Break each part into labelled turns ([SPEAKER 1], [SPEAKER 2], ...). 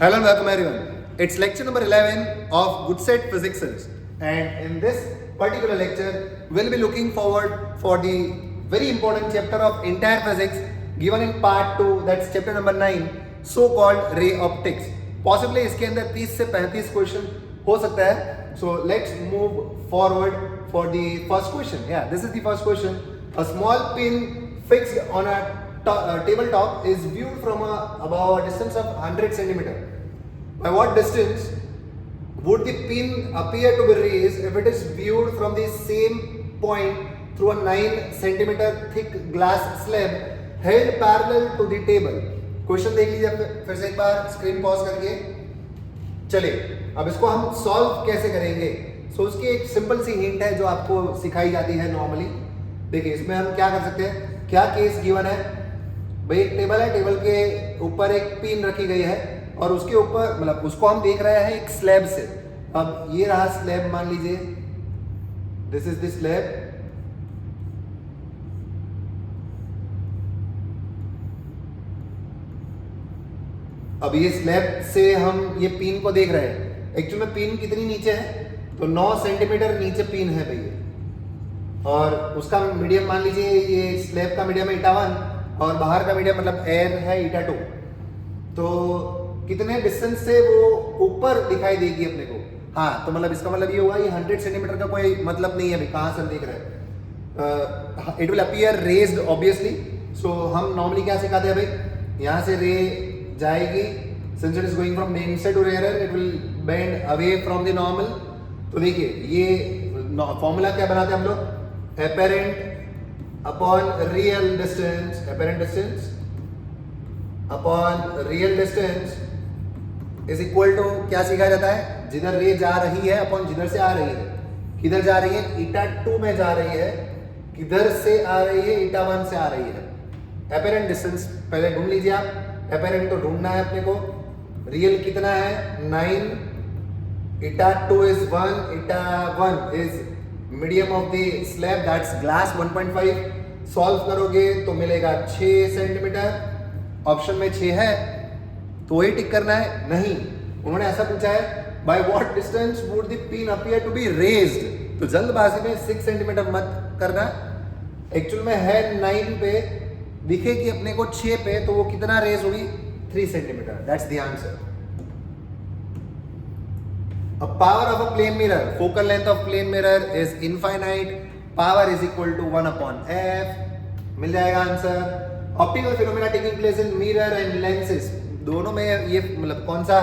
[SPEAKER 1] Hello and welcome everyone. It's lecture number 11 of Goodset Physics Series. And in this particular lecture, we'll be looking forward for the very important chapter of entire physics given in part 2, that's chapter number 9, so-called ray optics. Possibly इसके अंदर 30 से 35 question हो सकता है. So let's move forward for the first question. Yeah, this is the first question. A small pin fixed on a tabletop is viewed from about a distance of 100 centimeter. By what distance would the pin appear to be raised if it is viewed from the same point through a 9 centimeter thick glass slab held parallel to the table? Question देख लीजिए फिर से एक बार screen pause करके. चलिए अब इसको हम सॉल्व कैसे करेंगे. सो उसकी एक सिंपल सी हिंट है जो आपको सिखाई जाती है नॉर्मली. देखिए इसमें हम क्या कर सकते हैं. क्या केस गिवन है भाई. एक टेबल है, टेबल के ऊपर एक पिन रखी गई है और उसके ऊपर मतलब उसको हम देख रहे हैं एक स्लैब से. अब ये रहा स्लैब, मान लीजिए दिस इज द स्लैब. अब ये स्लैब से हम ये पिन को देख रहे हैं. एक्चुअली में पिन कितनी नीचे है तो 9 सेंटीमीटर नीचे पिन है भैया. और उसका मीडियम मान लीजिए ये स्लैब का मीडियम है ईटा 1 और बाहर का मीडियम मतलब एयर है ईटा 2. तो कितने डिस्टेंस से वो ऊपर दिखाई देगी अपने को. हाँ तो मतलब इसका मतलब ये हुआ ये 100 सेंटीमीटर का कोई मतलब नहीं है अभी कहाँ से हम देख रहे हैं. It will appear raised obviously. So हम नॉर्मली क्या सिखाते हैं भाई, यहाँ से रे जाएगी. Since it is going from main side to rare it will bend away from the normal. तो देखिए ये फॉर्मूला क्या बनाते हैं हम लोग. apparent upon real distance, apparent distance upon real distance is equal to क्या सीखा जाता है, जिधर रे जा रही है अपॉन जिधर से आ रही है. किधर जा रही है ईटा 2 में जा रही है, किधर से आ रही है ईटा 1 से आ रही है. apparent distance पहले ढूंढ लीजिए आप. apparent तो ढूंढना है अपने को. रियल कितना है 9, ईटा 2 is 1, eta 1 is medium of the slab that's glass 1.5. Solve करोगे तो मिलेगा 6 सेंटीमीटर. ऑप्शन में 6 है तो वही टिक करना है. नहीं, उन्होंने ऐसा पूछा है by what distance would the pin appear to be raised. तो जल्दबाजी में 6 सेंटीमीटर मत करना. एक्चुअल में है 9 पे, दिखेगी अपने को 6 पे, तो वो कितना रेज होगी 3 centimetre. That's the answer. A power of a plane mirror, focal length of plane mirror is infinite. Power is equal to 1 upon f. मिल जाएगा answer. Optical phenomena taking place in mirror and lenses. दोनों में ये मतलब कौन सा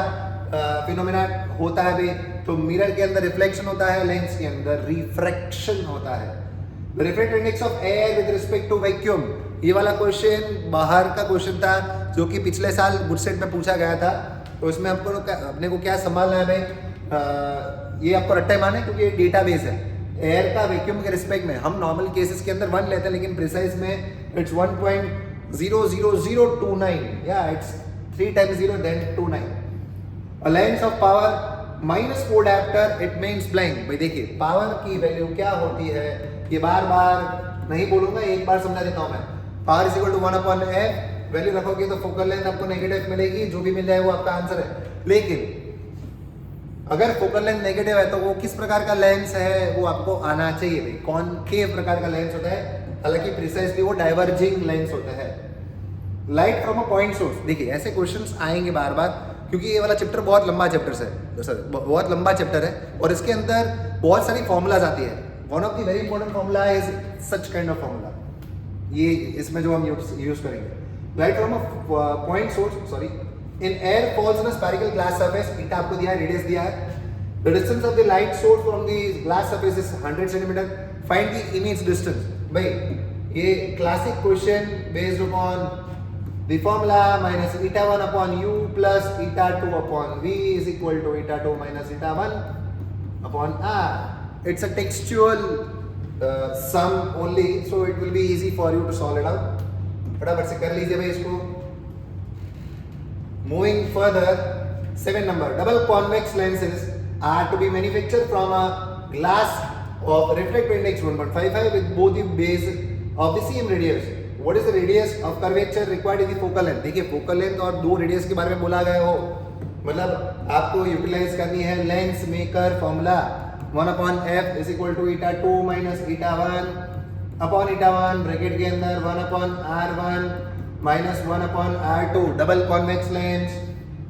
[SPEAKER 1] phenomena होता है भाई. तो मिरर के अंदर रिफ्लेक्शन होता है, लेंस के अंदर रिफ्रैक्शन होता है. The refractive index of air with respect to vacuum. ये वाला क्वेश्चन बाहर का क्वेश्चन था जो कि पिछले साल गुडसेट में पूछा गया था. तो इसमें अपने को क्या संभालना है भाई. ये आपको रट्टा माने क्योंकि ये डेटाबेस है. एयर का वैक्यूम के रिस्पेक्ट में हम नॉर्मल केसेस के अंदर 1 लेते हैं, लेकिन प्रिसाइज में इट्स 1.00029. या it's 3 times 0 then 29. A lens of power minus code after it means blank. भाई देखिए पावर की वैल्यू क्या होती है ये बार बार नहीं बोलूंगा, एक बार समझा देता हूं मैं. Power is equal to 1 upon f. Value रखोगे तो फोकल लेंथ आपको नेगेटिव मिलेगी. जो भी मिल जाए वो आपका आंसर है. लेकिन अगर फोकल लेंथ नेगेटिव है तो वो किस प्रकार का लेंस है वो आपको आना चाहिए भाई. कॉनकेव प्रकार का लेंस होता है, हालांकि प्रिसाइजली वो डाइवर्जिंग लेंस होता है. Light from a point source. देखिए ऐसे क्वेश्चंस आएंगे बार बार क्योंकि ये वाला चैप्टर बहुत लंबा चैप्टर है, बहुत लंबा चैप्टर है और इसके अंदर बहुत सारी फॉर्मूलाज आती है. One of the very important formula is such kind of formula. ये इसमें जो हम यूज करेंगे. Light from a point source, sorry, in air falls on a spherical glass surface. ईटा आपको दिया है, रेडियस दिया है. The distance of the light source from the glass surface is 100 centimeter. Find the image distance. भाई ये classic question based upon the formula minus eta 1 upon u plus eta 2 upon v is equal to eta 2 minus eta 1 upon r. It's a textual sum only, so it will be easy for you to solve it out. फटाफट से कर लीजिए भाई इसको. Moving further, 7 number. Double convex lenses are to be manufactured from a glass of refractive index 1.55 with both the base of the same radius. What is the radius of curvature required in the focal length? देखिए focal length और 2 radius के बारे में बोला गया हो मतलब आपको यूटिलाइज करनी है lens maker formula 1/f is equal to eta 2 minus eta 1 upon eta 1 bracket के अंदर 1/r1 minus 1/r2 double convex lens,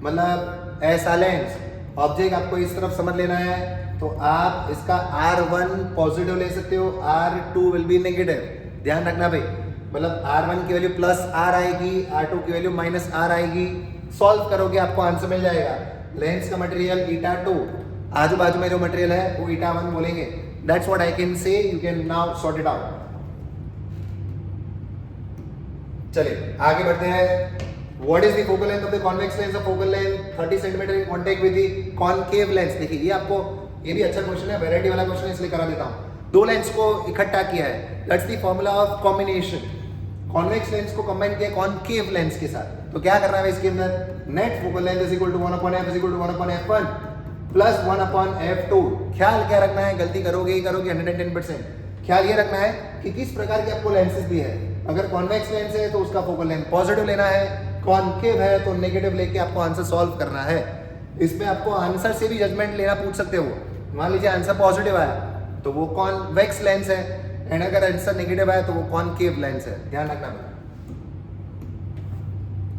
[SPEAKER 1] मतलब ऐसा लेंस ऑब्जेक्ट आपको इस तरफ समझ लेना है तो आप इसका R1 पॉजिटिव ले सकते हो, R2 विल बी नेगेटिव, ध्यान रखना भाई। मतलब R1 की वैल्यू प्लस R आएगी, R2 की वैल्यू माइनस R आएगी। सॉल्व करोगे आपको आंसर मिल जाएगा। लेंस का मटेरियल ईटा 2, आजू बाजू में जो मटेरियल है वो ईटा 1 बोलेंगे। That's what I can say, you can now sort it out. चलिए आगे बढ़ते हैं। What is the focal length of the convex lens? The focal length 30 cm in contact with the concave lens। देखिए ये आपको, ये भी अच्छा क्वेश्चन है, वैरायटी वाला क्वेश्चन है इसलिए करा देता हूँ। दो लेंस को इकट्ठा किया है, that's the formula of combination. Convex lens को कंबाइन किया कॉनकेव लेंस के साथ, तो क्या करना है इसके अंदर, net focal length is equal to 1/f is equal to 1/f1 plus 1/f2। ख्याल क्या रखना है, गलती करोगे ही करोगे 110%। ख्याल ये रखना है कि किस प्रकार के आपको लेंसेज भी है। अगर कॉन्वेक्स लेंस है तो उसका फोकल लेंथ पॉजिटिव लेना है, कॉनकेव है तो नेगेटिव लेके आपको आंसर सॉल्व करना है। इसमें आपको आंसर से भी जजमेंट लेना पूछ सकते हो। मान लीजिए आंसर पॉजिटिव आया तो वो कॉन्वेक्स लेंस है, एंड अगर आंसर नेगेटिव आया तो वो कॉनकेव लेंस है, ध्यान रखना।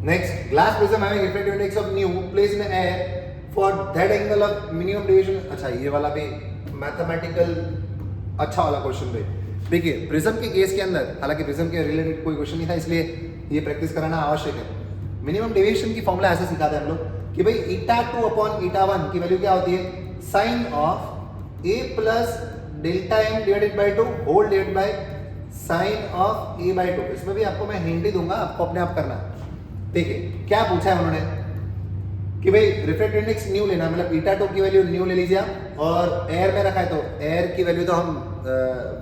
[SPEAKER 1] Next, glass prism having refractive index of new placed in air for that angle of minimum deviation. अच्छा ये वाला भी मैथमेटिकल अच्छा वाला क्वेश्चन भी। देखिए प्रिज्म के केस के अंदर, हालांकि प्रिज्म के रिलेटेड कोई क्वेश्चन नहीं था इसलिए ये प्रैक्टिस कराना आवश्यक है। मिनिमम डेविएशन की फॉर्मूला ऐसे सिखाते हैं हम लोग कि भाई ईटा 2 अपॉन ईटा 1 की वैल्यू क्या होती है, sine of A plus delta M divided by 2 whole divided by sine of A by 2। इसमें भी आपको मैं हिंट ही दूंगा, आपको अपने आप करना। देखिए क्या पूछा है उन्होंने कि भाई रिफ्रैक्टिव इंडेक्स न्यू लेना, मतलब ईटा 2 की वैल्यू न्यू ले लीजिए आप, और एयर में रखा है तो एयर की वैल्यू तो हम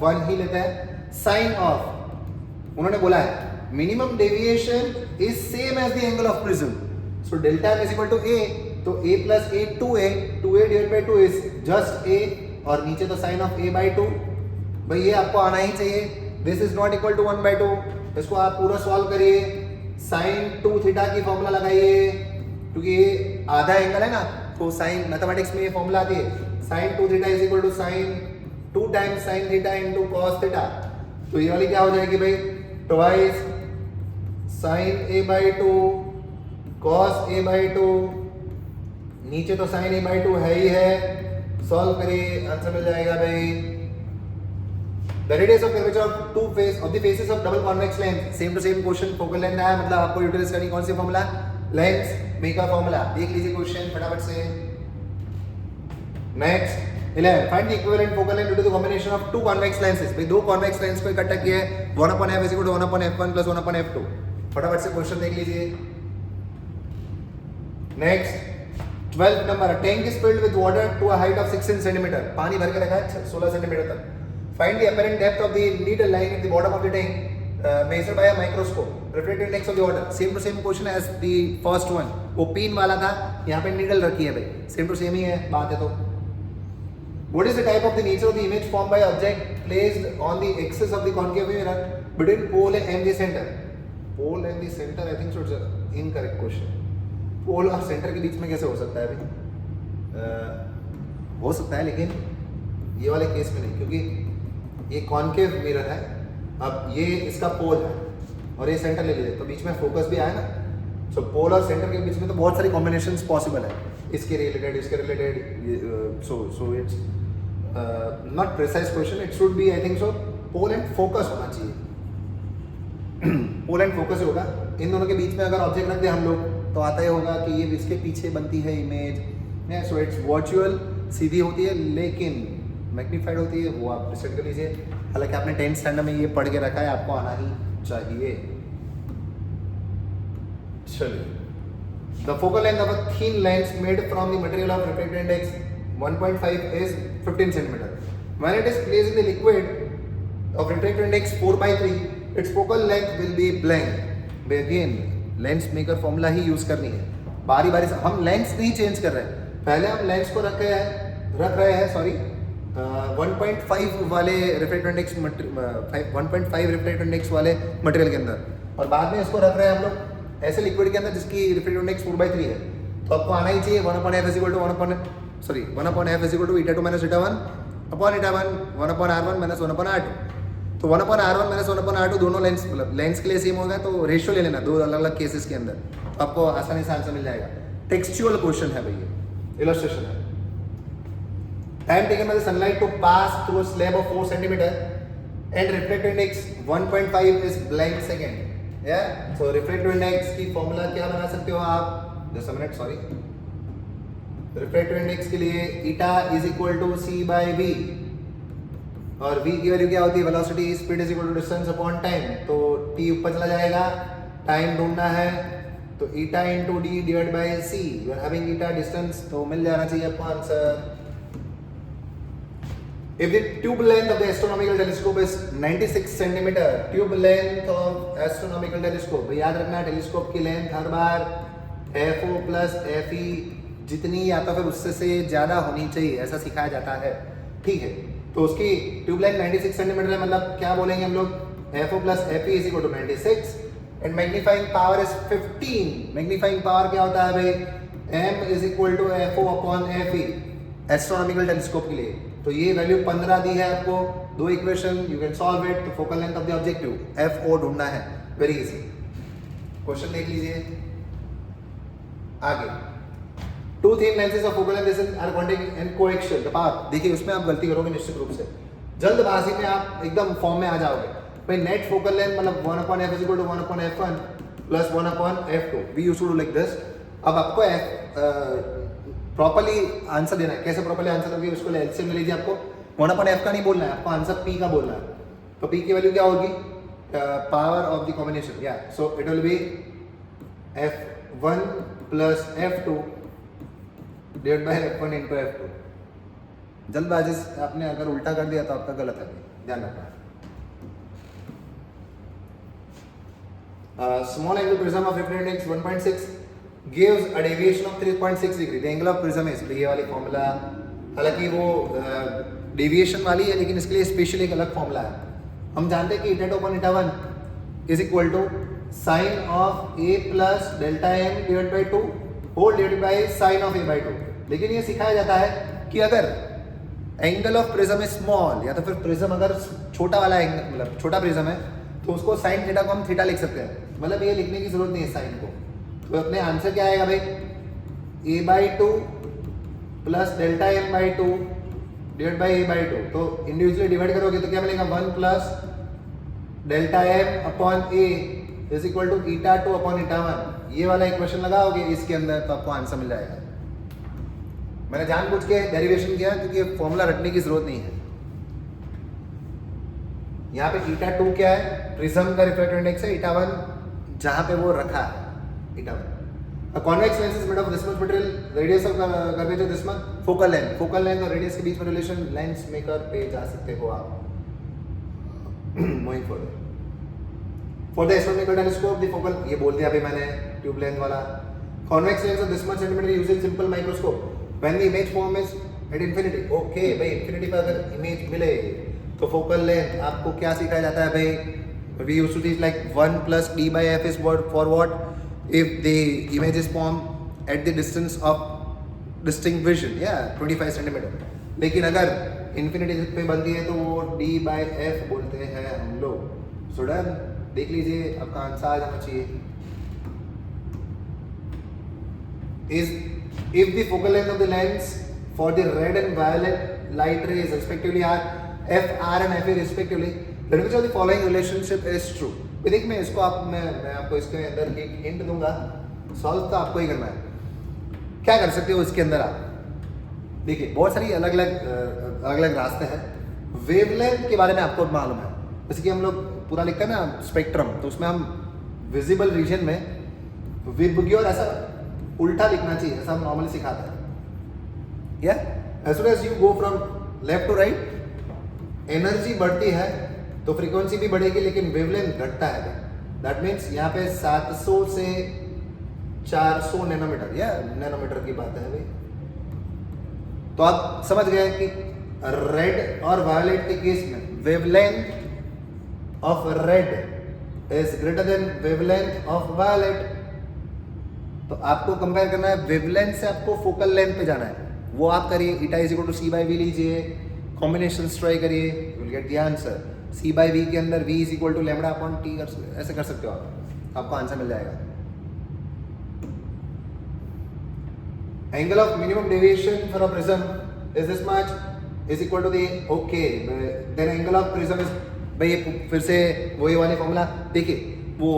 [SPEAKER 1] 1 ही लेते हैं। साइन ऑफ उन्होंने बोला है minimum deviation is same as the angle of prism, so delta M is equal to A, तो a plus A 2a divided by 2 is just a, और नीचे तो साइन ऑफ a बाय 2। भाई ये आपको आना ही चाहिए। This is not equal to 1/2। इसको आप पूरा सॉल्व करिए, साइन 2 थीटा की फॉर्मूला लगाइए, क्योंकि ये आधा एंगल है ना, तो साइन मैथमेटिक्स में ये फॉर्मूला आती है, sine 2 theta is equal to sine 2 times sine theta into cos theta. तो ये वाली क्या हो जाएगी भाई, twice sine a by 2 cos a by 2, नीचे तो साइन a बाई 2 है ही है। सॉल्व करिए, आंसर मिल जाएगा भाई। The radius of curvature of two face of the faces of double convex lens, same to same question, focal length आया, मतलब आपको यूटिलाइज करनी कौन सी फॉर्मूला, लेंस मेकर फॉर्मूला। देख लीजिए क्वेश्चन फटाफट से। Next 11, find the equivalent focal length due to the combination of two convex lenses। भाई दो convex lens को इकट्ठा किया है, 1/f is equal to 1/f1 plus 1/f2। फटाफट से क्वेश्चन देख लीजिए। नेक्स्ट 12 नंबर, tank is filled with water to a height of 16 centimetre, पानी भर के रखा है 16 सेंटीमीटर तक। Find the apparent depth of the needle line at the bottom of the tank measured by a microscope, refractive index of the water. Same to same question as the first one, वो pin वाला था, यहाँ पे needle रखी है भाई, same to same ही है बात है। तो what is the type of the nature of the image formed by object placed on the axis of the concave mirror between pole and the center? Pole and the center, I think so it's an incorrect question। पोल और centre के बीच में कैसे हो सकता है भाई? हो सकता है लेकिन ये वाले केस में नहीं, क्योंकि ये कॉनकेव मिरर है। अब ये इसका पोल है और ये सेंटर ले लीजिए तो बीच में फोकस भी आया ना, सो पोल और सेंटर के बीच में तो बहुत सारी कॉम्बिनेशंस पॉसिबल है, इसके रिलेटेड इसके related. So it's not precise question, it should be I think so pole and focus होना चाहिए। पोल एंड फोकस होगा, इन दोनों के बीच में अगर ऑब्जेक्ट रख दे हम लोग तो आता ही होगा कि ये इसके पीछे बनती है इमेज, सो इट्स वर्चुअल, सीधी होती है लेकिन मैग्नीफाइड होती है, वो आप डिसाइड कर लीजिए। हालांकि आपने 10th स्टैंडर्ड में ये पढ़ के रखा है, आपको आना ही चाहिए। चलिए, the focal length of a thin lens made from the material of refractive index 1.5 is 15 centimetre. When it is placed in the liquid of refractive index 4/3, it's focal length will be blank. Again lens maker formula he use करनी है, बारी बारी से। हम lens नहीं change कर रहे हैं, पहले हम लेंस को रख रहे हैं 1.5 वाले रिफ्रैक्टिव इंडेक्स 1.5 रिफ्रैक्टिव इंडेक्स वाले मटेरियल के अंदर, और बाद में इसको रख रहे हैं हम लोग ऐसे लिक्विड के अंदर जिसकी रिफ्रैक्टिव इंडेक्स 4/3 है। तो आपको आना ही चाहिए 1/f is equal to 1/f is equal to eta 2 minus eta 1 upon eta 1 1/r1 minus 1/r2। तो 1/r1 माइनस 1/r2 दोनों लेंस मतलब लेंस के लिए सेम होगा, तो रेशियो ले लेना दो अलग अलग केसेस के अंदर, तो आपको आसानी से आंसर मिल जाएगा। टेक्सचुअल क्वेश्चन है भैया, इलस्ट्रेशन है। Time taken by the sunlight to pass through a slab of 4 centimetre and reflective index 1.5 is blank second. या सो रिफ्लेक्टिव इंडेक्स की फॉर्मूला क्या बना सकते हो आप, just a minute, sorry. Reflective index के लिए eta is equal to c by v, और v की वैल्यू क्या होती है, velocity speed is equal to distance upon time. तो t ऊपर चला जाएगा, टाइम ढूंढना है, तो eta into d divide by c, you are having eta distance, तो मिल जाना चाहिए आपको answer. If the tube length of the astronomical telescope is 96 centimeter, tube length of astronomical telescope, याद रखना टेलीस्कोप की लेंथ हर बार FO प्लस FE जितनी या तो फिर उससे से ज़्यादा होनी चाहिए, ऐसा सिखाया जाता है, ठीक है। तो उसकी ट्यूब लेंथ 96 सेंटीमीटर है, मतलब क्या बोलेंगे हम लोग, FO plus FE is equal to 96 and magnifying power is 15। Magnifying power क्या होता है भाई, M is equal to FO upon FE astronomical telescope के लिए। तो ये वैल्यू 15 दी है आपको, दो equation, you can solve it. तो focal length of the objective FO ढूंढना है, वेरी इजी। क्वेश्चन देख लीजिए आगे। Two thin lenses of focal length are contact and coaxial the path. देखिए उसमें आप गलती करोगे निश्चित रूप से, जल्दबाजी में आप एकदम फॉर्म में आ जाओगे भाई। नेट फोकल लेंथ मतलब 1/f is equal to 1/f1 plus 1/f2, we used to do like this. अब आपको प्रॉपर्ली आंसर देना है, कैसे प्रॉपर्ली आंसर दोगे, उसको एलसीएम ले लीजिए। आपको 1/f का नहीं बोलना है, आपको आंसर p का बोलना है। तो p की वैल्यू क्या होगी, पावर ऑफ द कॉम्बिनेशन, या so it will be f1 plus f2 divide by f1 into f2। जल्दबाजी से आपने अगर उल्टा कर दिया तो आपका गलत है, ध्यान रखना। Small angle prism of reflective index 1.6 gives a deviation of 3.6 degree. The angle of prism is, ये वाली फॉर्मूला, हालांकि वो डेविएशन वाली है, लेकिन इसके लिए स्पेशल एक अलग फॉर्मूला है। हम जानते हैं कि eta 2 upon eta 1 is equal to sine of a plus delta m divide by 2 whole divide by sine of a by 2। लेकिन ये सिखाया जाता है कि अगर angle of prism is small, या तो फिर प्रिज्म अगर छोटा वाला एंगल मतलब छोटा प्रिज्म है, तो उसको साइन थीटा को हम थीटा लिख सकते हैं, मतलब ये लिखने की जरूरत नहीं है साइन को। तो अपने आंसर क्या आएगा भाई, a by 2 plus delta m by 2 divide by a by 2। तो इंडिविजुअली डिवाइड करोगे तो क्या मिलेगा, 1 plus delta m upon a is equal to eta 2 upon eta 1। ये वाला इक्वेशन लगाओगे इसके अंदर तो आपको आंसर मिल जाएगा। मैंने जानबूझ के डेरिवेशन किया क्योंकि फॉर्मूला रटने की जरूरत नहीं है। यहाँ पे eta 2 क्या है, प्रिज्म का रिफ्लेक्टिव इंडेक्स है, eta 1 जहाँ पे वो रखा है eta 1। A convex lens is made of this much material, radius of curvature this much, focal length और radius के बीच में रिलेशन लेंस मेकर पे जा सकते हो आप। Moving further, for the astronomical telescope the focal, ये बोल दिया अभी मैंने ट्यूब लेंथ वाला। Convex lens of this much centimeter using simple microscope when the image form is at infinity। Okay भाई, infinity पर अगर इमेज मिले तो फोकल लेंथ आपको क्या सिखाया जाता है भाई, we used to teach like 1 plus d by f is for what, if the image is formed at the distance of distinct vision, yeah 25 centimeter। लेकिन अगर infinity पे बनती है तो वो d by f बोलते हैं हम लोग। सो डन, देख लीजिए आपका आंसर आ जाना चाहिए। If the focal length of the lens for the red and violet light rays respectively are f r and f a respectively, then which of the following relationship is true। देख मैं इसको मैं आपको इसके अंदर एक हिंट दूंगा, solve तो आपको ही करना है। क्या कर सकते हो इसके अंदर आप, देखिए बहुत सारी अलग अलग रास्ते हैं। वेवलेंथ के बारे में आपको मालूम है, जैसे कि हम लोग पूरा लिखते हैं ना स्पेक्ट्रम, तो उसमें हम विजिबल रीजन में विबग्योर ऐसा उल्टा लिखना चाहिए, ऐसा हम नॉर्मली सिखाते हैं। या as soon as you go from left to right energy बढ़ती है तो फ्रीक्वेंसी भी बढ़ेगी, लेकिन वेवलेंथ घटता है। दैट मीन्स यहाँ पे 700 से 400 नैनोमीटर, या नैनोमीटर की बात है भाई। तो आप समझ गए कि रेड और वायलेट के केस में wavelength of red is greater than wavelength of violet. तो आपको कंपेयर करना है वेवलेंथ से, आपको फोकल लेंथ पे जाना है, वो आप करिए. Eta is equal to C by V लीजिए, कॉम्बिनेशन ट्राई करिए, you will get the answer. C by V के अंदर V is equal to lambda upon T, ऐसे कर सकते हो आप, आपको आंसर मिल जाएगा. Angle of minimum deviation for a prism is this much, is equal to the, okay, then angle of prism is, भाई ये फिर से वही वाले फॉर्मूला देखिए. वो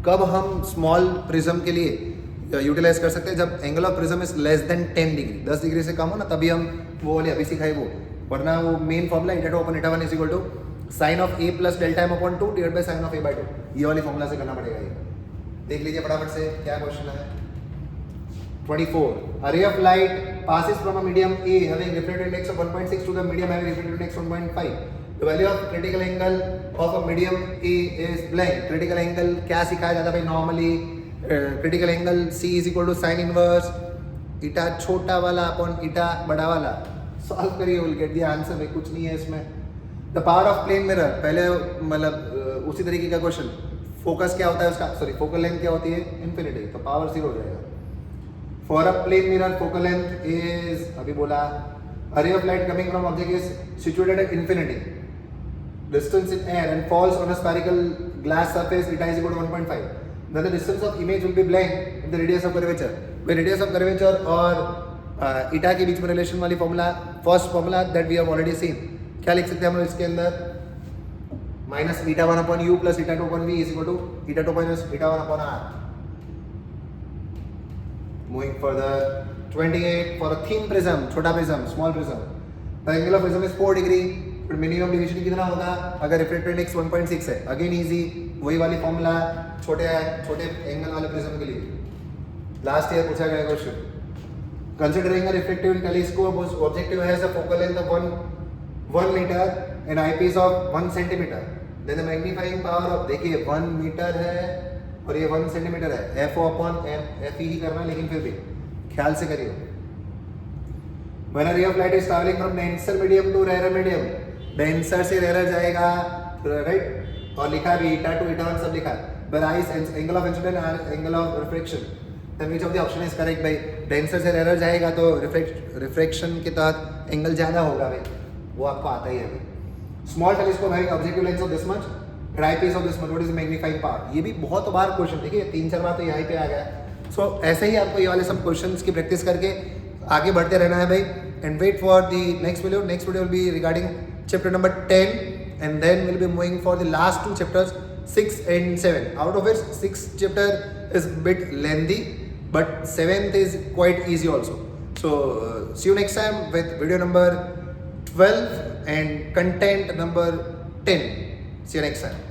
[SPEAKER 1] कब हम स्मॉल प्रिज्म के लिए यूटिलाइज कर सकते हैं, जब angle of prism is less than 10 degree, 10 degree से कम हो ना, तभी हम वो वाली अभी सिखाए वो. वरना वो main formula eta 2 upon eta 1 is equal to sine of A plus delta M upon 2 divide by sine of A by 2, ये वाली फॉर्मूला से करना पड़ेगा. ये देख लीजिए फटाफट से क्या क्वेश्चन है. 24. A ray of light passes from a medium A having refractive index of 1.6 to the medium having refractive index 1.5. The value of critical angle of a medium A is blank. Critical angle क्या सिखाया जाता है भाई normally? Critical angle C is equal to sin inverse ईटा छोटा वाला upon ईटा बड़ा वाला. Solve करिए, विल गेट द आंसर. भाई कुछ नहीं है इसमें. The power of plane mirror, पहले मतलब उसी तरीके का क्वेश्चन. फोकस क्या होता है उसका, सॉरी फोकल लेंथ क्या होती है, इन्फिनिटी, तो पावर 0 हो जाएगा. For a plane mirror, focal length is, अभी बोला, a ray of light coming from object is situated at infinity distance in air and falls on a spherical glass surface, eta is equal to 1.5. Then the distance of image will be blank in the radius of curvature. When radius of curvature और eta के बीच में relation वाली formula, first formula that we have already seen, क्या लिख सकते हैं हम लोग इसके अंदर? minus eta 1 upon u plus eta 2 upon v is equal to eta 2 minus eta 1 upon r. Moving further, 28. For a thin prism, छोटा prism, small prism, the angle of prism is 4 degree. फिर minimum deviation कितना होगा अगर refractive index 1.6 है? Again easy, वही वाली formula छोटे angle वाले प्रिज्म के लिए. लास्ट ईयर पूछा गया question. Considering a refractive telescope whose objective has a focal length of 1 meter and eyepiece of 1 centimeter, then the magnifying power of, देखिए 1 मीटर है और ये 1 सेंटीमीटर है, एफ ओ अपॉन एफ ही करना है, लेकिन फिर भी ख्याल से करिए. When a ray of light is traveling from denser medium to rarer medium, denser से rarer जाएगा, राइट, और लिखा भी eta 2 eta 1 सब लिखा है. But eyes angle of incidence and angle of refraction, then which of the option is correct भाई? denser से rarer जाएगा तो refraction के तहत एंगल ज़्यादा होगा भाई, वो आपको आता ही है भाई. Small telescope having objective length of this much, eyepiece of this much, what is the magnifying power? ये भी बहुत बार क्वेश्चन, देखिए 3-4 बार तो यहाँ पे आ गया. सो ऐसे ही आपको ये वाले सब क्वेश्चंस की प्रैक्टिस करके आगे बढ़ते रहना है भाई. And wait for the next video. Next video will be regarding chapter number 10 and then will be moving for the last 2 chapters 6 and 7. Out of which 6th chapter is bit lengthy, but 7th is quite easy also. So see you next time with video number 12 and content number 10. See you next time.